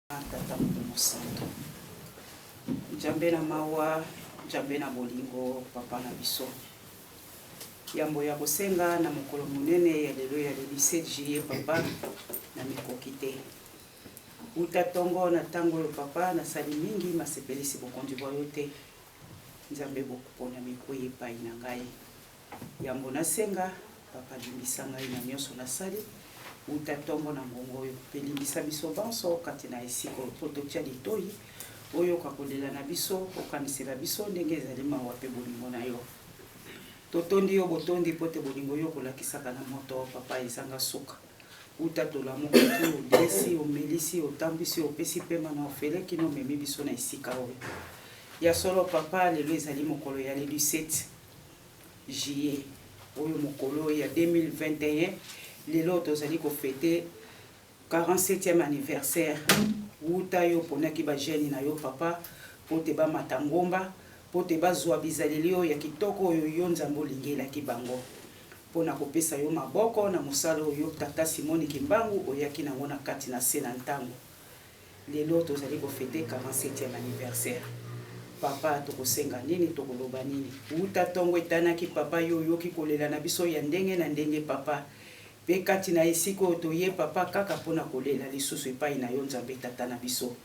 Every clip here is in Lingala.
Tata Mungu Santo. Jambe na mawa, jambe na bolingo, papa na biso. Yambo ya kosenga na mokolo munene ya lelo ya 17 juillet papa na mikokite. Uta tongo na tango yo papa na sali mingi masepelisi bokondi boyo te. Nzambe bokupona mikoye pa ina ngai. Yambo na senga papa limbisa ngai na nyoso na sali. Uta tongo na ngongo yo pelimbisa biso banso kati na esiko prototia litoi oyo kakolela na biso okanisela biso ndenge ezali mawa pe bolingo na yo. Totondi yo botondi pote bolingo yo kolakisaka na moto papa ezanga suka. Uta tola moko tu desi omelisi otambisi opesi pema na ofele kino memi biso na esika oyo. Ya solo papa lelo ezali mokolo ya 17 juillet oyo mokolo ya 2021 lelo tozali ko fêter 47e anniversaire. Uta yo ponaki ba jeune na yo papa pote ba matangomba pote ba zwa bizaleli yo ya kitoko oyo yo nzambo lingela kibango pona kopesa yo maboko na musalo yo tata Simoni Kimbangu oyaki na ngona kati na sena ntango. Lelo tozali ko fêter 47e anniversaire. Papa tokosenga nini tokoloba nini? Uta tongo etanaki papa yo yoki kolela na biso ya ndenge na ndenge papa. Pe kati na esiko toye papa kaka pona kolela lisusu epai na yo nzambe tata na biso.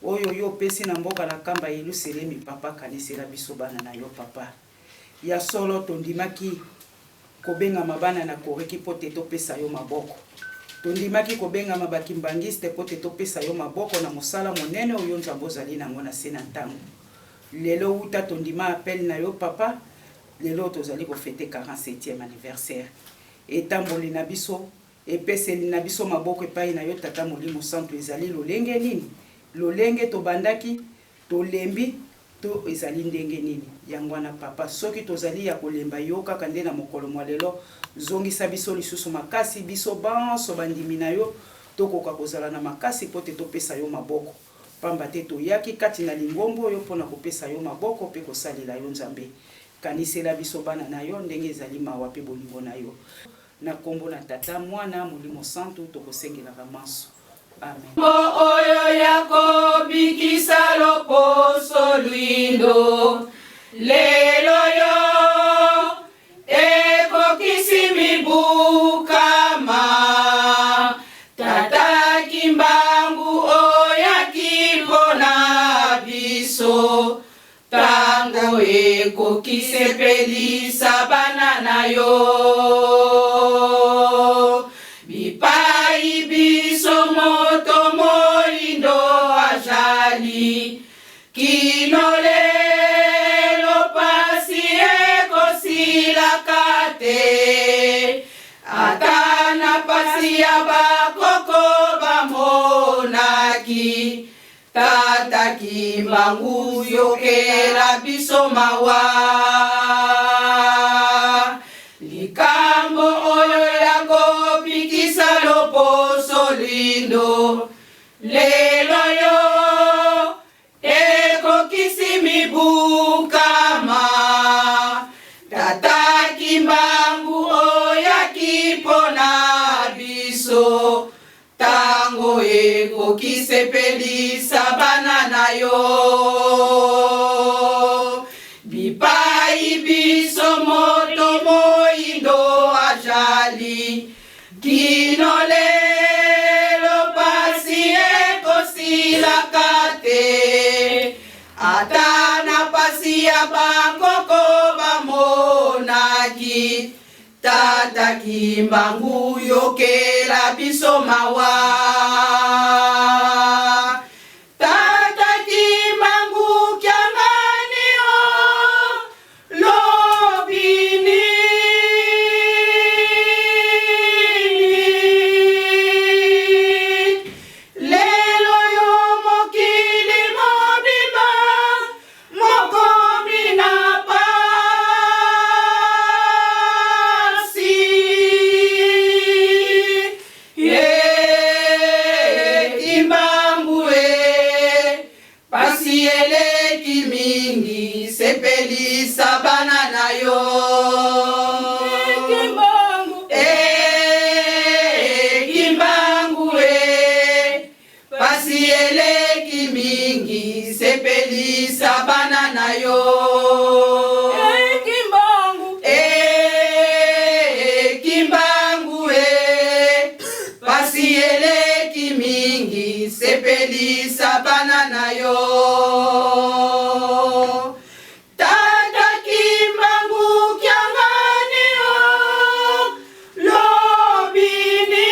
Oyo yo pesi na mboka la kamba Yerusalemi papa kanisela biso bana na yo papa. Ya solo tondimaki kobenga mabana na koreki pote topesa yo maboko. Tondimaki kobenga mabakimbangiste pote topesa yo maboko na mosala monene oyo nzambo zali na ngona sena ntango. Lelo uta tondima appel na yo papa. Lelo tozali ko fêter 47e anniversaire. Etamboli na biso epeseli na biso maboko epai na yo tata molimo santo ezali lolenge nini lolenge to bandaki to lembi to ezali ndenge nini yango na papa soki tozali ya kolemba yo kaka nde na mokolo mwa lelo zongisa biso lisusu makasi biso banso bandimi na yo tokoka kozala na makasi pote topesa yo maboko pamba te toyaki kati na lingombo yo pona kopesa yo maboko pe kosalela yo nzambe kanisela biso bana na yo ndenge ezali mawa pe bolingo na yo na kombo na tata mwana molimo santo tokosengela maso amen. Oyo yako bikisa loposo lwindo lelo yo ekokisi mibukama tata Kimbangu oyaki mpona biso tango ekokisepelisa bana na yo bipai biso moto moindo ajali kino lelo pasi ekosilaka te ata na pasi ya bakoko bamonaki tata Kimbangu yokela biso mawa likambo oyo yako bikisa loposo lindo lelo yo ekokisi mibukama tata Kimbangu oyaki mpona biso tango ekokisepelisa bana na yo bipai biso moto moindo ajali kino lelo pasi ekosilaka te ata na pasi ya bakoko bamonaki tata Kimbangu yokela biso mawa tata Kimbangu kyangani o lobini lelo yo mokili mobimba mokomi na pasi yeah. pasi eleki mingi sepelisa bana na yo. Tata kimbangu kiangani yo lobini.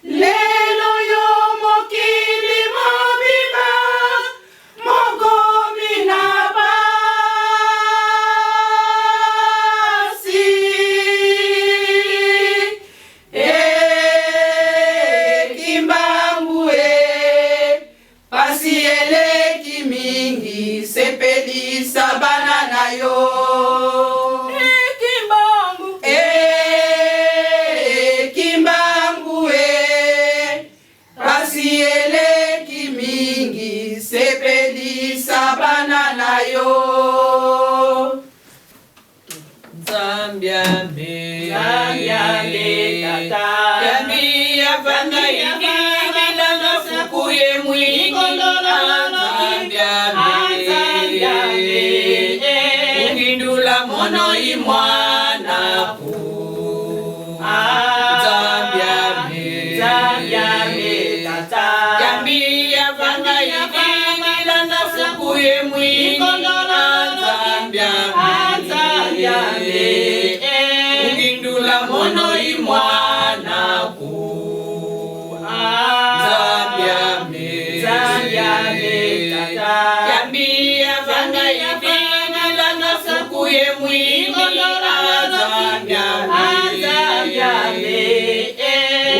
Lelo yo mokili mobimba mokomi na basi. Kimbangu pasi eleki mingi sepelisa bana na yo. Kimbangu Kimbangu pasi eleki mingi sepelisa bana na yo. Zambiambe tata Yami yafanga hivi bila nafukuye mwingi Zambiambe Ungindula mono imwana ku Zambiambe tata Yami yafanga hivi bila nafukuye mwingi Zambiambe Ungindula mono imwana ku Zambiambe tata Yambi yavanga yivingila nafukuye mwingi Zambiambe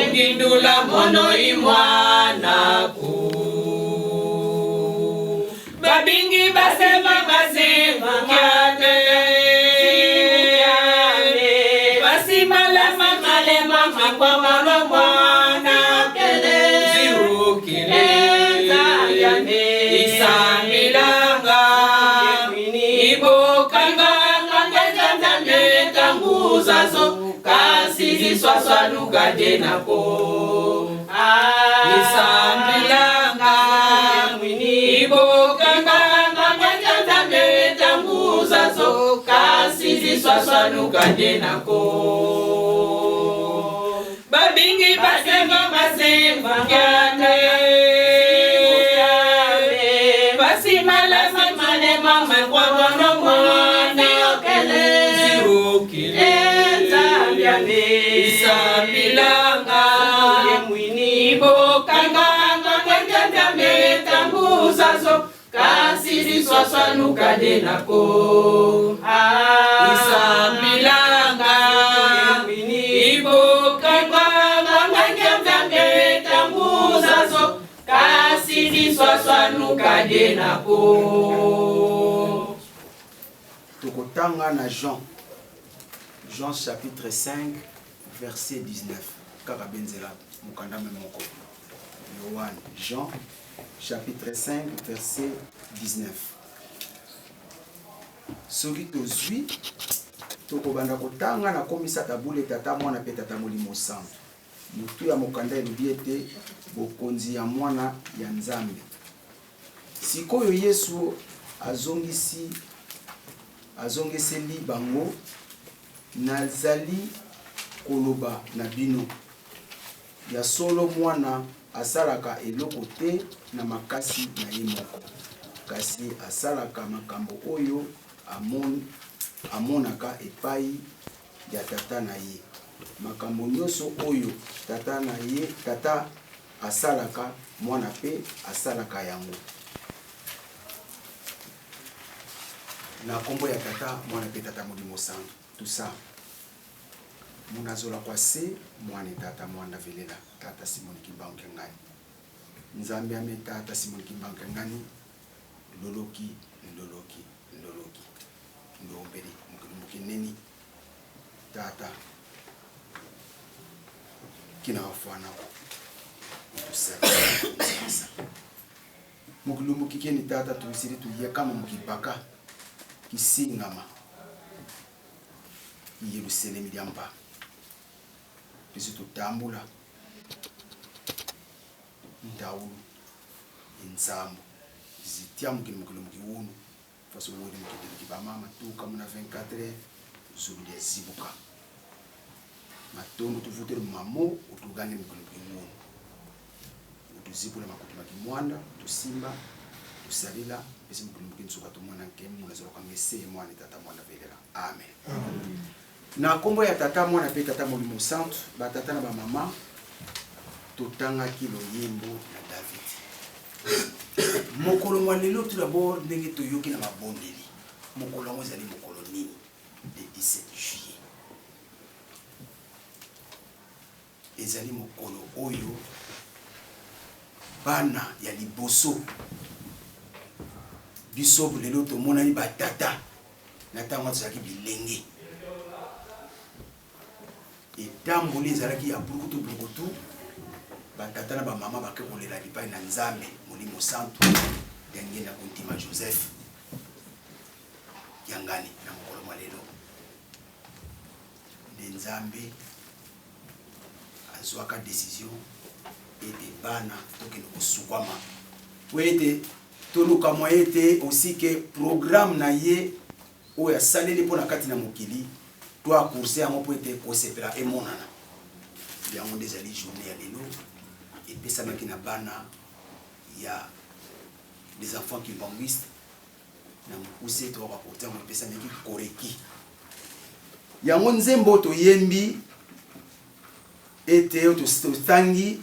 Ungindula mono imwana ku Babingi basema kyate Basimalema kwa mwana mwana Zirukile Isambilanga Ibokanga Ngangezanzambe Tanguzazo Kasisi swaswa nukaje nako Isambilanga Ibokanga Ngangezanzambe Tanguzazo Kasisi swaswa nukaje nako Babingi basema kyate Basimalema kwa mwana mwana Zirukile Isambilanga Ibokanga Ngangezanzambe Tanguzazo Kasisi swaswa nukaje nako Isambilanga Ibokanga Ngangezanzambe Tanguzazo Kasisi swaswa nukaje nako. Tokotanga na Jean chapitre 5 verset 19 Karabenzela mukanda memoko Yohan Jean chapitre 5 verset 19 soki tozwi tokobanda kotanga na komisa tabule tata mwana pe tata molimo santo mutu ya mokanda elobi ete bokonzi ya mwana ya Nzambe. Sikoyo Yesu azongiseli bango nazali koloba na bino ya solo mwana asalaka eloko te na makasi na ye moko kasi asalaka makambo oyo amonaka epai ya tata na ye. Makambo nyonso oyo tata asalaka mwana pe asalaka yango na kombo ya tata mwana pe tata molimo santo. Tout ça munazola kwa se mwana tata mwana velela tata Simoni Kimbangu ngani Nzambe ame tata Simoni Kimbangu ngani loloki ndombeli mukineni tata kina wafana utusasa mukulumu kikeni tata tuisiri tuye kama mukibaka kisingama Yerusalemu lyamba pisi tutambula ndawulu insambu zitia mukili mukiwunu faso wodi mukili kibamama tuka muna 24 zulu ya zibuka matondo tuvutele mamo utugane mikono kingono utuzibula makuti makimwanda tusimba tusalila bisi mikono kinsuka tumwana nkemu nazoro kwa mese mwana tata mwana velela amen na kombo ya tata mwana pe tata molimo santo ba tata na ba mama totanga kilo yembo na David mokolo mwanelo tout d'abord ndenge toyoki na mabondeli mokolo ngo ezali mokolo nini le 17 juillet ezali mokolo oyo bana ya liboso biso lelo tomonani batata na ntango tozalaki bilenge etamboli ezalaki ya burukutu batata na bamama bake kolela lipai na nzambe molimo santo ndenge na kontima Joseph yangani na mokolo mwa lelo nde nzambe azwaka décision ete bana tokende kosukwama po ete toluka mwa ete aussi ke programme na ye oyo asaleli mpo na kati na mokili to akurse yango mpo ete kosepela emonana yango nde ezali journée ya lelo epesamaki na bana ya des enfants kimbanguistes na mokuse to bakotia mo epesamaki koreki yango nzembo toyembi ete totangi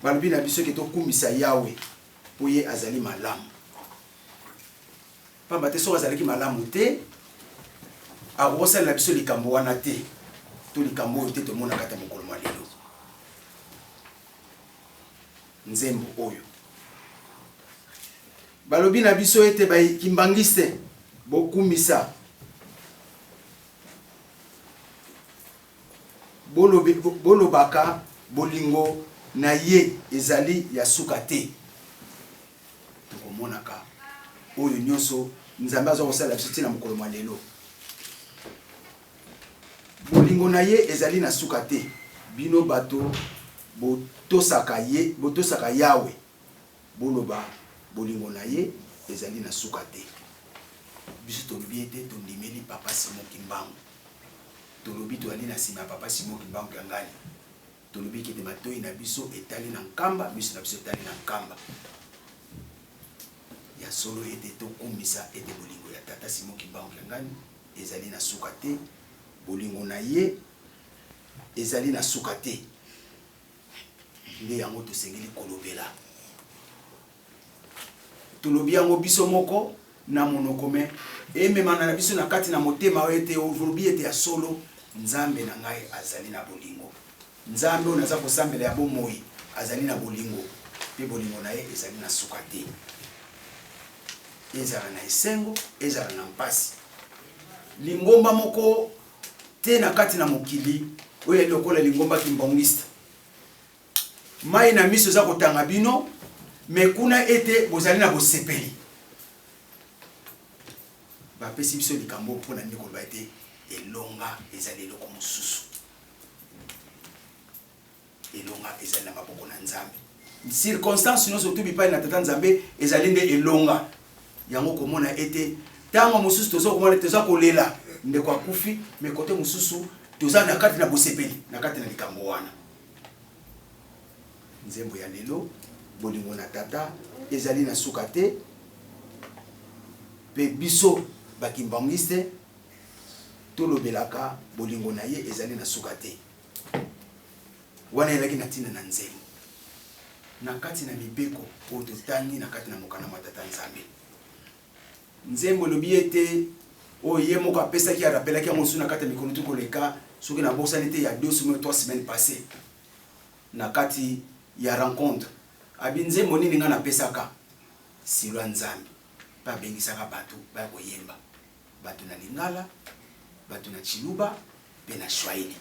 balobi na biso ke tokumbisa yawe po ye azali malamu pamba te soki azalaki malamu te akokosalela biso likambo wana te to likambo oyo te tomonaka ta mokolo mwa lelo nzembo oyo balobi na biso ete bakimbangiste bokumbisa bolobaka bolingo na ye ezali ya suka te tokomonaka oyo nyonso nzambe aza kosala biso ntina mokolo mwa lelo bolingo na ye ezali na suka te bino bato botosaka yawe boloba bolingo na ye ezali na suka te biso tolobi ete tondimeli papa Simon Kimbangu tolobi toali na nsima ya papa Simon Kimbangu yangani tolobi kete matoi na biso etali na nkamba biso na biso etali na nkamba ya solo ete tokumbisa ete bolingo ya tata Simon Kimbangu yangani ezali na suka te bolingo na ye ezali na suka te nde yango tosengeli kolobela tolobi yango biso moko na monoko me ememana na biso na kati na motema oyo ete olobi ete ya solo nzambe na ngai azali na bolingo nzambe oyo naza kosambela ya bomoi azali na bolingo mpe bolingo na ye ezali na suka te ezala na esengo ezala na mpasi lingomba moko te na kati na mokili oyo lokola lingomba kimbangiste mai na miso za kotanga bino mekuna ete bozali na bosepeli bapesi biso likambo mpona nini koloba ete elonga ezali eloko mosusu elonga ezali na maboko na nzambe circonstance nyonso to bipai na tata nzambe ezali nde elonga yango komona ete ntango mosusu toza komona toza kolela ndeko akufi me kote mosusu toza na kati na bosepeli na kati na likambo wana nzembo ya lelo bolingo na tata ezali na suka te pe biso bakimbangiste tolobelaka bolingo na ye ezali na suka te wana elaki na ntina na nzembo na kati na mibeko oyo totangi na kati na mokana mwa tata nzambe nzembo elobi ete oyo ye moko apesaki arapelaki yango mosusu na kati ya mikolo tokoleka soki nabosani te ya 2 semaines 3 semaines passé na kati ya rencontre abi nzembo nini nga napesaka silwa nzambe mpe abengisaka bato baya koyemba bato na lingala bato na chiluba mpe na shwaili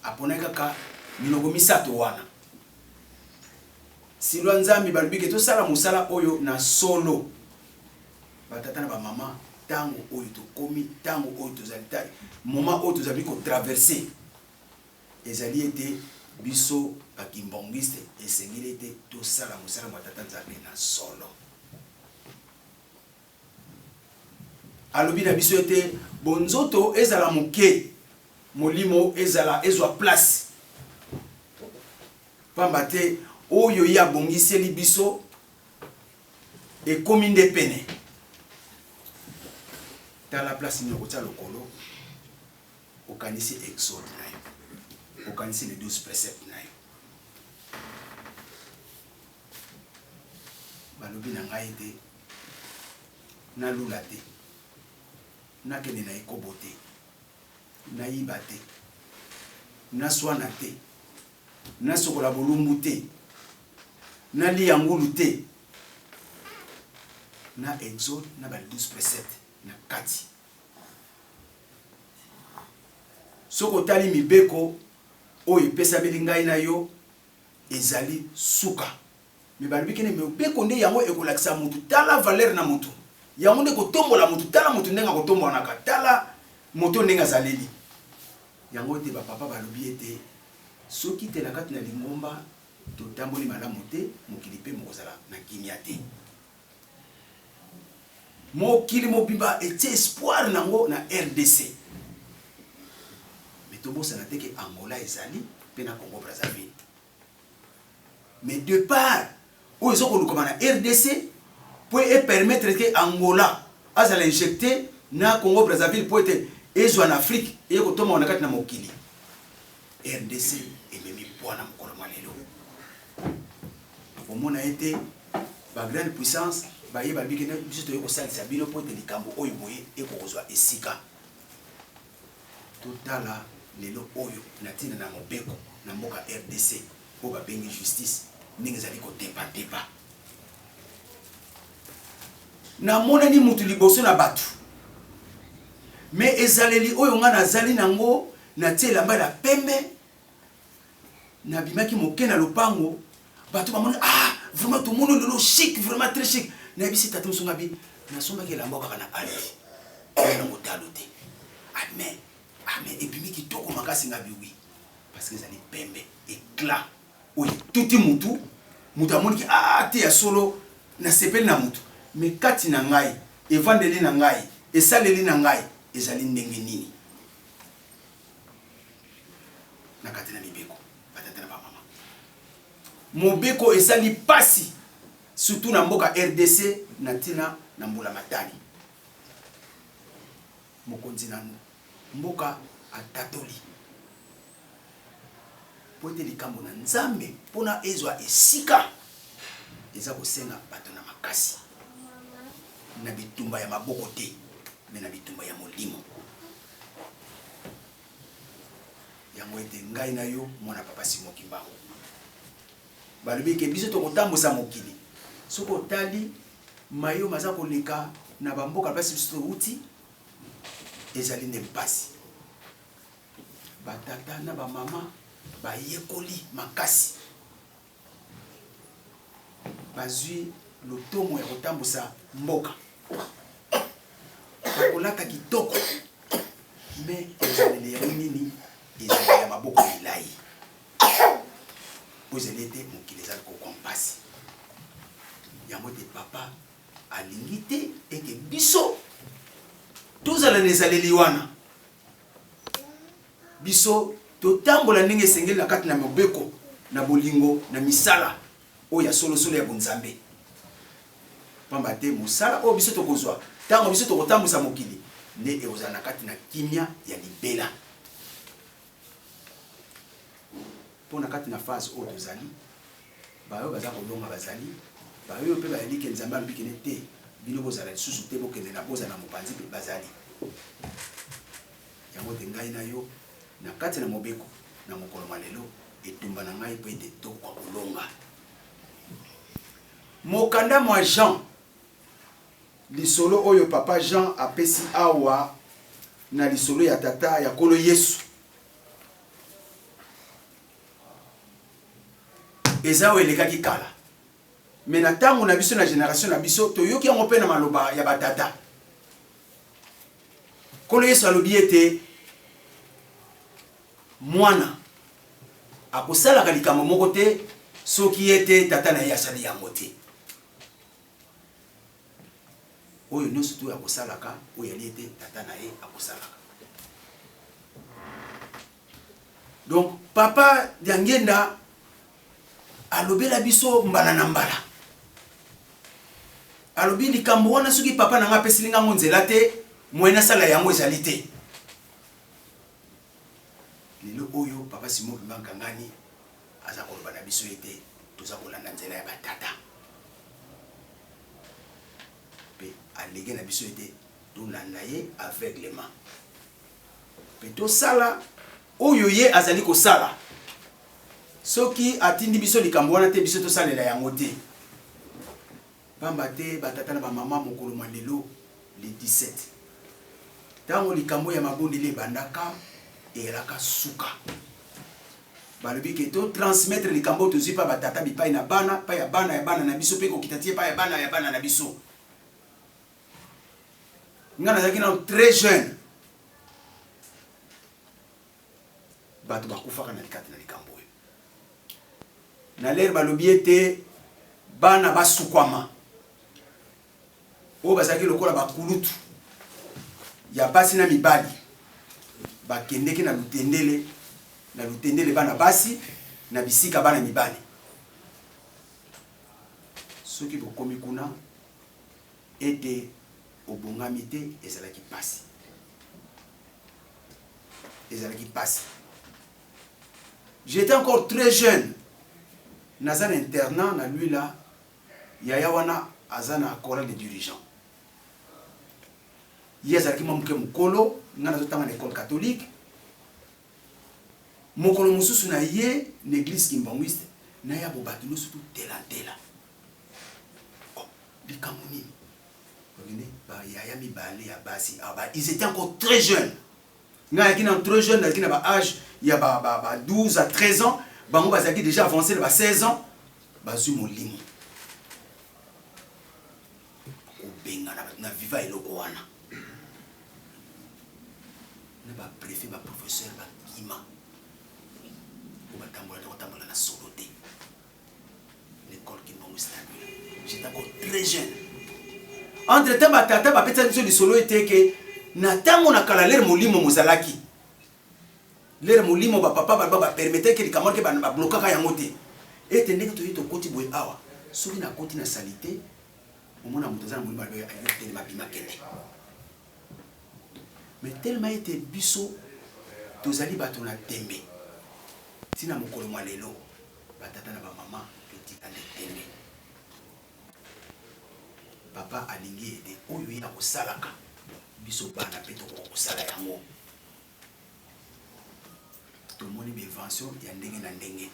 aponaki kaka minoko misato wana silwa nzambe balobi ke tosala mosala oyo na solo batata na bamama ntango oyo tokomi ntango oyo tozali tali moment oyo tozali kotraverse ezali ete biso bakimbangiste esengeli ete tosala mosala mwa tata nzambe na solo alobi na biso ete bonzoto ezala moke molimo ezwa place pamba te oyo ya bongiseli biso ekomi nde pene tala place ni kotia lokolo okanisi exode na yo okanisi les 12 préceptes na yo balobi na ngai te nalula te nakende na ekobo te nayiba te naswana te nasokola bolumbu te nalia ngulu te na exode na ba 12 préceptes na kati soko tali mibeko oyo epesameli ngai na yo ezali suka me balobi kene mibeko nde yango ekolakisa mutu tala valeur na mutu yango nde kotombola mutu tala mutu ndenga kotombolaka tala moto ndenga zaleli yango ete bapapa balobi ete soki te na kati na lingomba totamboli malamu te mokili mpe mokozala na kimia te mokili mobimba etie espoir nango na RDC mais tobosana te ke Angola ezali mpe na Congo Brazzaville mais de part oyo ezokolukama na RDC po epermettre ke Angola azala injecté na Congo Brazzaville po ete ezwa na Afrique eye kotoma na kati na mokili RDC ememi poa na mokolo mwa lelo omona ete ba grande puissance baye babiki na biso toyo kosalisa bino po ete likambo oyo boye ekozwa esika totala lelo oyo natina na mobeko na mboka RDC po babengi justice ndenge ezali kotepa na monani mutu liboso na batu mais ezaleli oyo nga nazali nango na tie elamba ya pembe na bimaki moke na lopango bato bamoni vraiment tout le monde lelo chic vraiment très chic na bisi tata musonga bi na somba ke elamba kaka na ali na motalo te amen et puis miki toko makasi nga bi oui parce que ezali pembe éclat oyo tuti mutu amoni ki te ya solo na sepeli na mutu mais kati na ngai evandeli na ngai esaleli na ngai ezali ndenge nini na kati na mibeko batata na bamama mobeko esali pasi surtout na mboka RDC na tina na mbula matani mokonzi nanu mboka atatoli po ete likambo na nzambe mpona ezwa esika eza kosenga bato na makasi na bitumba ya maboko te me na bitumba ya molimo yango ete ngai na yo mwana papa Simoki Mbango balobi ke biso tokotambusa mokili soko tali mayo maza koleka na bamboka basi biso uti ezali nde mpasi batata na bamama bayekoli makasi bazwi lotomo ya kotambusa mboka bakolata kitoko me ezaleli ya nini ezali ya maboko milai po ezali ete mokili ezali kokompasi yango te papa alingi te ete biso tozala na ezaleli wana biso totambola ndenge esengeli na kati na mobeko na bolingo na misala oyo ya solosolo ya bonzambe pamba te mosala oyo biso tokozwa ntango biso tokotambusa mokili nde ekozala na kati na kimia ya libela mpo na kati na phase oyo tozali bayo baza kolonga bazali bayo mpe bayalike nzambe alobikene te bino bozala lisusu te bokende na bozala na mopanzi mpe bazali yango te ngai na yo na kati na mobeko na mokolo malelo etumba na ngai mpo ete tokwa kolonga mokanda mwa Jean lisolo oyo papa Jean apesi awa na lisolo ya tata ya kolo Yesu eza welekaki kala me na ntango na biso na génération na biso toyoki yango mpe na maloba ya batata kolo Yesu alobi ete mwana akosalaka likambo moko te soki ete tata na ye asali yango te oyo nyonso to ya kosalaka oyo ali ete tata na ye akosalaka. Donc papa Diangenda alobela biso mbala na mbala. Alobi likambo wana soki papa nanga apesi linga nzela te moyena sala yango ezali te. Lelo oyo papa Simon Mbangangani aza koloba na biso ete toza kolanda nzela ya batata. Pe alege na biso ete tolanda ye aveuglement. Pe tosala oyo ye azali kosala. Soki atindi biso likambo wana te biso tosalela yango te. Pamba te batata na ba mama mokolo lelo le 17. Tango likambo ya mabondele bandaka elaka suka. Balobi ke to transmettre likambo tozi pa batata bipai na bana, pa ya bana na biso pe ko kitatie pa ya bana na biso. Ngana zaki na très jeune. Bato bakufaka na likati na likambo. Na l'air balobi ete bana basukwama. O bazaki lokola bakulutu ya basi na mibali bakendeki na lutendele bana basi na bisika bana mibali. Soki bokomi kuna ete obongami te ezalaki pasi. J'étais encore très jeune. Dans un internat, na lui là, yaya wana azana chorale de dirigeants. Yezaki mamuke mukolo, ngana zotanga na école catholique. Mokolo mususu na ye l'église kimbangwiste, na ya bobatu no surtout tela. Oh, bikamuni. Regardez, ba yaya mibale ya basi, ils étaient encore très jeunes. Ngana kina très jeune, na kina ba âge il y a 12 à 13 ans, bango bazaki déjà avancé ba 16 ans, bazu molimo. Obenga na viva eloko wana. Na ba préfet ba professeur ba kima. Ou ba tambola na soloté. L'école qui m'a installé. J'étais encore très jeune. Entre temps ba tata ba peta biso li solo était que na tango na kala l'air molimo mozalaki. L'air molimo ba papa ba permettait que likamwa ke ba blokaka yango te. Et ndenge to yito koti boy awa. Soki na koti na salité, omona mutazana molimo ba ayoteli mabima kende. Mais tellement été biso tozali bato na tembe. Tina mokolo mwa lelo batata na ba mama etika na tembe. Papa alingi ete oyo ya kosalaka biso bana peto kosala yango. Tomoni invention ya ndenge na ndenge.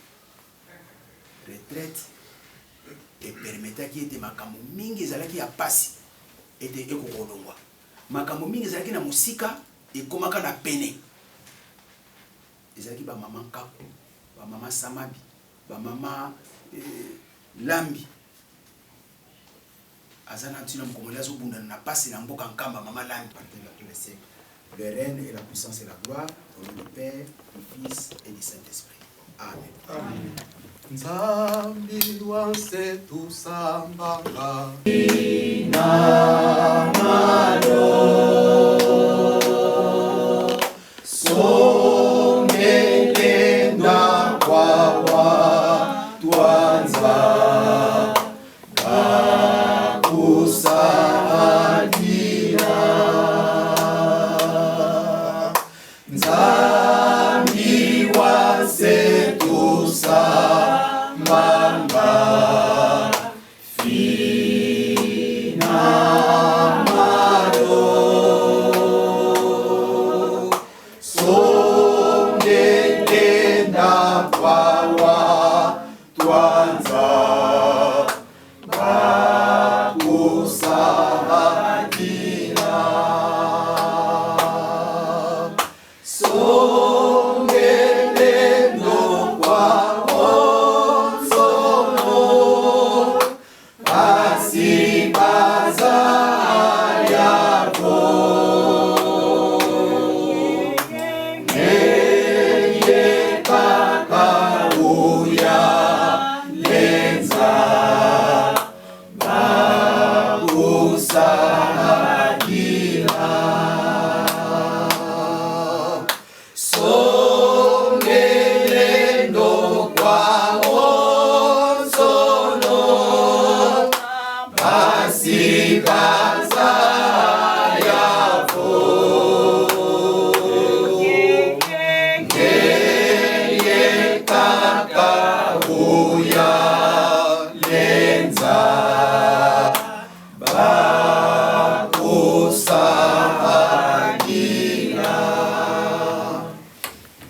Retraite et permetaki ete makambo mingi ezalaki ya pasi ete ekokolongwa. Makambo mingi ezalaki na musika ekomaka na pene. Ezalaki ba mama Kaku, ba mama Samabi, ba mama Lambi. Azana ntina mkomolea zo bunda na pasi na mboka nkamba mama Lambi partir de tous les siècles. Le règne et la puissance et la gloire au nom du Père, du Fils et du Saint-Esprit. Amen. Amen. Nzambi wanse tusambanga songelenda kwa tuanza Nzambi wanse tusambanga fina maro songelenda kwa